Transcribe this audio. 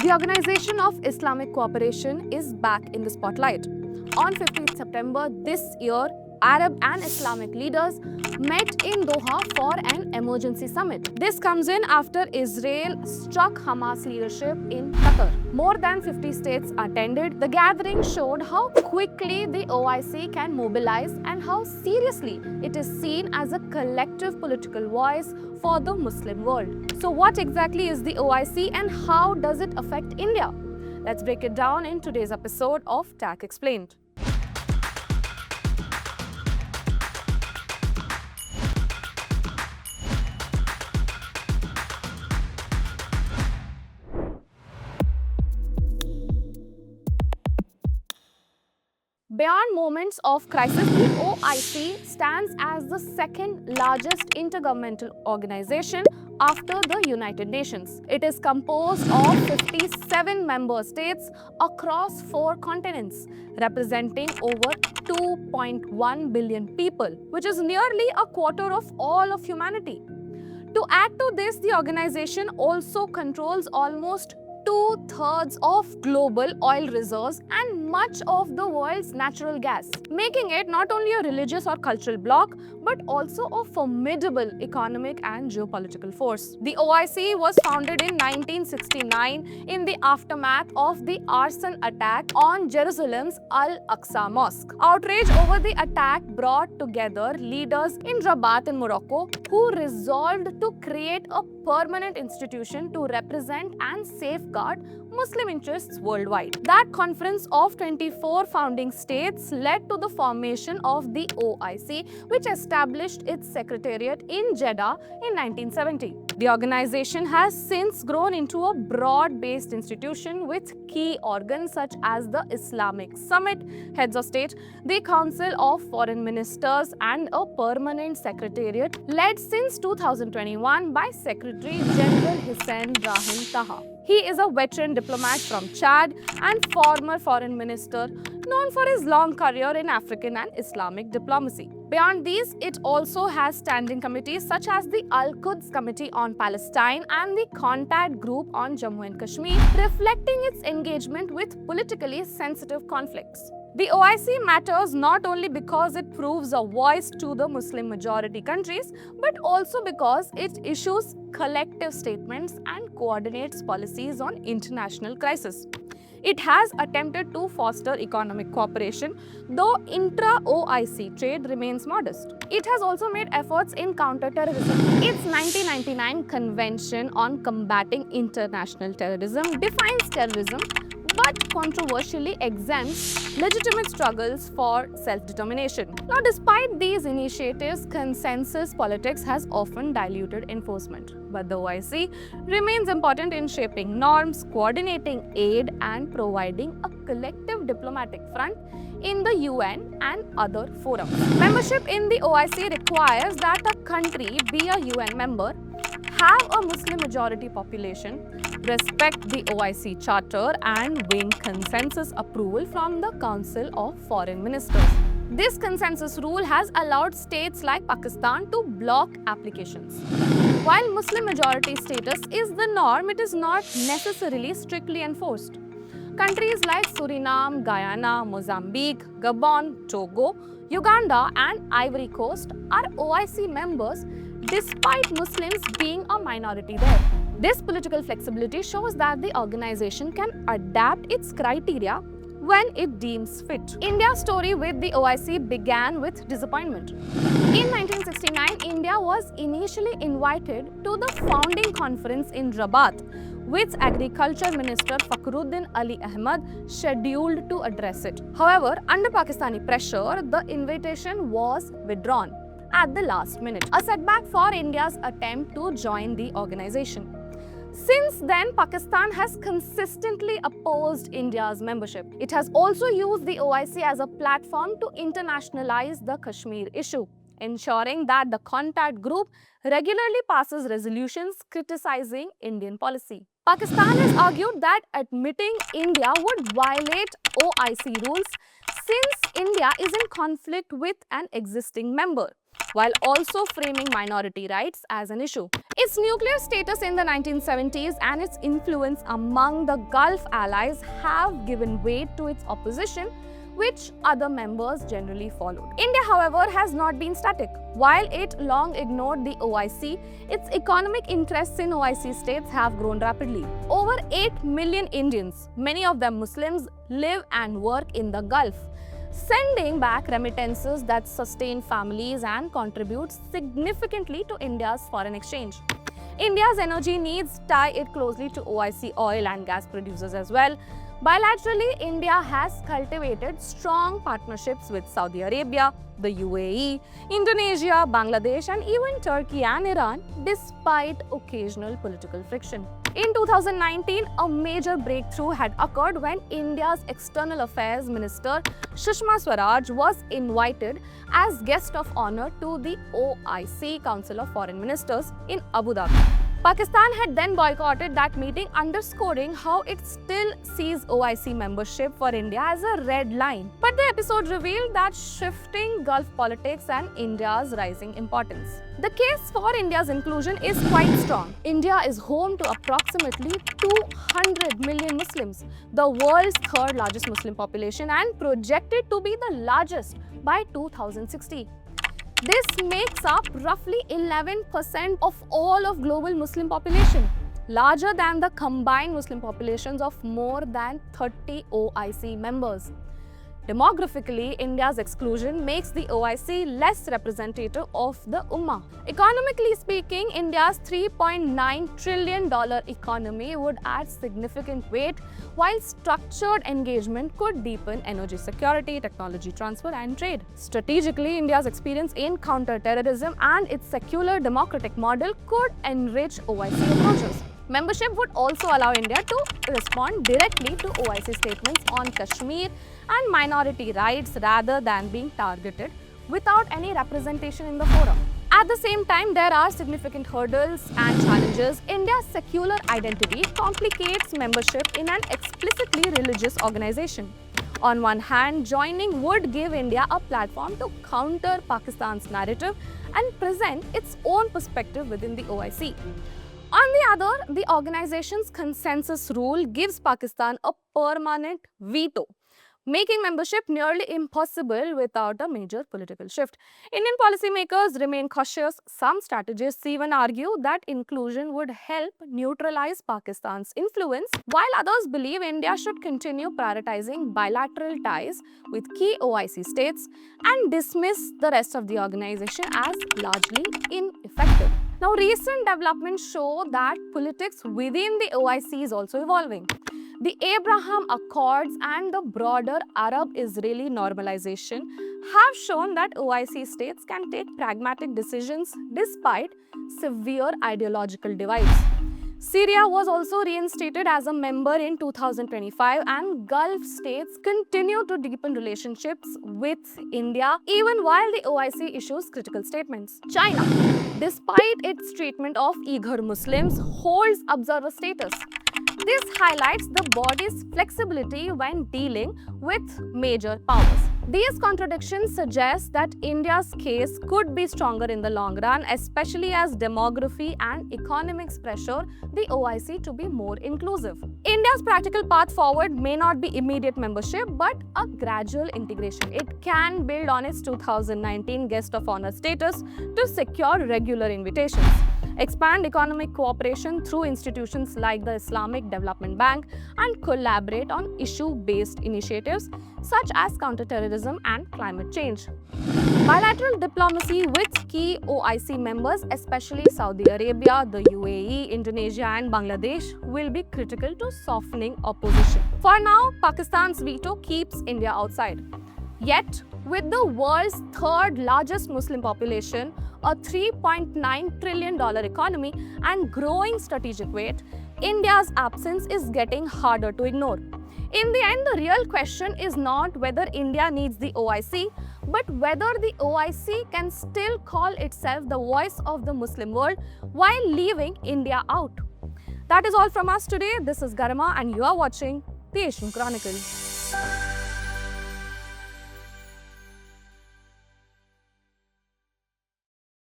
The Organisation of Islamic Cooperation is back in the spotlight. On 15th September this year, Arab and Islamic leaders met in Doha for an emergency summit. This comes in after Israel struck Hamas leadership in Qatar. More than 50 states attended. The gathering showed how quickly the OIC can mobilize and how seriously it is seen as a collective political voice for the Muslim world. So what exactly is the OIC and how does it affect India? Let's break it down in today's episode of TACXplained. Beyond moments of crisis, the OIC stands as the second largest intergovernmental organization after the United Nations. It is composed of 57 member states across 4 continents, representing over 2.1 billion people, which is nearly a quarter of all of humanity. To add to this, the organization also controls almost 2/3 of global oil reserves and much of the world's natural gas, making it not only a religious or cultural bloc but also a formidable economic and geopolitical force. The OIC was founded in 1969 in the aftermath of the arson attack on Jerusalem's Al-Aqsa Mosque. Outrage over the attack brought together leaders in Rabat in Morocco who resolved to create a permanent institution to represent and safeguard Muslim interests worldwide. That conference of 24 founding states led to the formation of the OIC, which established its secretariat in Jeddah in 1970. The organization has since grown into a broad-based institution with key organs such as the Islamic Summit, heads of state, the Council of Foreign Ministers, and a permanent secretariat led since 2021 by Secretary General Hussein Brahim Taha. He is a veteran diplomat from Chad and former foreign minister known for his long career in African and Islamic diplomacy. Beyond these, it also has standing committees such as the Al-Quds Committee on Palestine and the Contact Group on Jammu and Kashmir, reflecting its engagement with politically sensitive conflicts. The OIC matters not only because it proves a voice to the Muslim majority countries, but also because it issues collective statements and coordinates policies on international crises. It has attempted to foster economic cooperation, though intra-OIC trade remains modest. It has also made efforts in counter-terrorism. Its 1999 Convention on Combating International Terrorism defines terrorism but controversially exempts legitimate struggles for self-determination. Now, despite these initiatives, consensus politics has often diluted enforcement. But the OIC remains important in shaping norms, coordinating aid, and providing a collective diplomatic front in the UN and other forums. Membership in the OIC requires that a country be a UN member, have a Muslim majority population, respect the OIC Charter, and win consensus approval from the Council of Foreign Ministers. This consensus rule has allowed states like Pakistan to block applications. While Muslim majority status is the norm, it is not necessarily strictly enforced. Countries like Suriname, Guyana, Mozambique, Gabon, Togo, Uganda, and Ivory Coast are OIC members despite Muslims being a minority there. This political flexibility shows that the organization can adapt its criteria when it deems fit. India's story with the OIC began with disappointment. In 1969, India was initially invited to the founding conference in Rabat, with Agriculture Minister Fakhruddin Ali Ahmad scheduled to address it. However, under Pakistani pressure, the invitation was withdrawn at the last minute, a setback for India's attempt to join the organization. Since then, Pakistan has consistently opposed India's membership. It has also used the OIC as a platform to internationalize the Kashmir issue, ensuring that the contact group regularly passes resolutions criticizing Indian policy. Pakistan has argued that admitting India would violate OIC rules since India is in conflict with an existing member. while also framing minority rights as an issue. Its nuclear status in the 1970s and its influence among the Gulf allies have given weight to its opposition, which other members generally followed. India, however, has not been static. While it long ignored the OIC, its economic interests in OIC states have grown rapidly. Over 8 million Indians, many of them Muslims, live and work in the Gulf, sending back remittances that sustain families and contribute significantly to India's foreign exchange. India's energy needs tie it closely to OIC oil and gas producers as well. Bilaterally, India has cultivated strong partnerships with Saudi Arabia, the UAE, Indonesia, Bangladesh, and even Turkey and Iran, despite occasional political friction. In 2019, a major breakthrough had occurred when India's External Affairs Minister Sushma Swaraj was invited as guest of honor to the OIC Council of Foreign Ministers in Abu Dhabi. Pakistan had then boycotted that meeting, underscoring how it still sees OIC membership for India as a red line. But the episode revealed that shifting Gulf politics and India's rising importance. The case for India's inclusion is quite strong. India is home to approximately 200 million Muslims, the world's third largest Muslim population and projected to be the largest by 2060. This makes up roughly 11% of all of global Muslim population, larger than the combined Muslim populations of more than 30 OIC members. Demographically, India's exclusion makes the OIC less representative of the Ummah. Economically speaking, India's $3.9 trillion economy would add significant weight, while structured engagement could deepen energy security, technology transfer, and trade. Strategically, India's experience in counter-terrorism and its secular democratic model could enrich OIC approaches. Membership would also allow India to respond directly to OIC statements on Kashmir and minority rights rather than being targeted without any representation in the forum. At the same time, there are significant hurdles and challenges. India's secular identity complicates membership in an explicitly religious organization. On one hand, joining would give India a platform to counter Pakistan's narrative and present its own perspective within the OIC. On the other, the organization's consensus rule gives Pakistan a permanent veto, making membership nearly impossible without a major political shift. Indian policymakers remain cautious. Some strategists even argue that inclusion would help neutralize Pakistan's influence, while others believe India should continue prioritizing bilateral ties with key OIC states and dismiss the rest of the organization as largely ineffective. Now, recent developments show that politics within the OIC is also evolving. The Abraham Accords and the broader Arab-Israeli normalization have shown that OIC states can take pragmatic decisions despite severe ideological divides. Syria was also reinstated as a member in 2025, and Gulf states continue to deepen relationships with India even while the OIC issues critical statements. China, despite its treatment of Uyghur Muslims, holds observer status. This highlights the body's flexibility when dealing with major powers. These contradictions suggest that India's case could be stronger in the long run, especially as demography and economics pressure the OIC to be more inclusive. India's practical path forward may not be immediate membership, but a gradual integration. It can build on its 2019 guest of honor status to secure regular invitations, expand economic cooperation through institutions like the Islamic Development Bank, and collaborate on issue-based initiatives such as counterterrorism and climate change. Bilateral diplomacy with key OIC members, especially Saudi Arabia, the UAE, Indonesia, and Bangladesh, will be critical to softening opposition. For now, Pakistan's veto keeps India outside. Yet, with the world's third largest Muslim population, a $3.9 trillion economy, and growing strategic weight, India's absence is getting harder to ignore. In the end, the real question is not whether India needs the OIC, but whether the OIC can still call itself the voice of the Muslim world while leaving India out. That is all from us today. This is Garima, and you are watching the Asian Chronicle.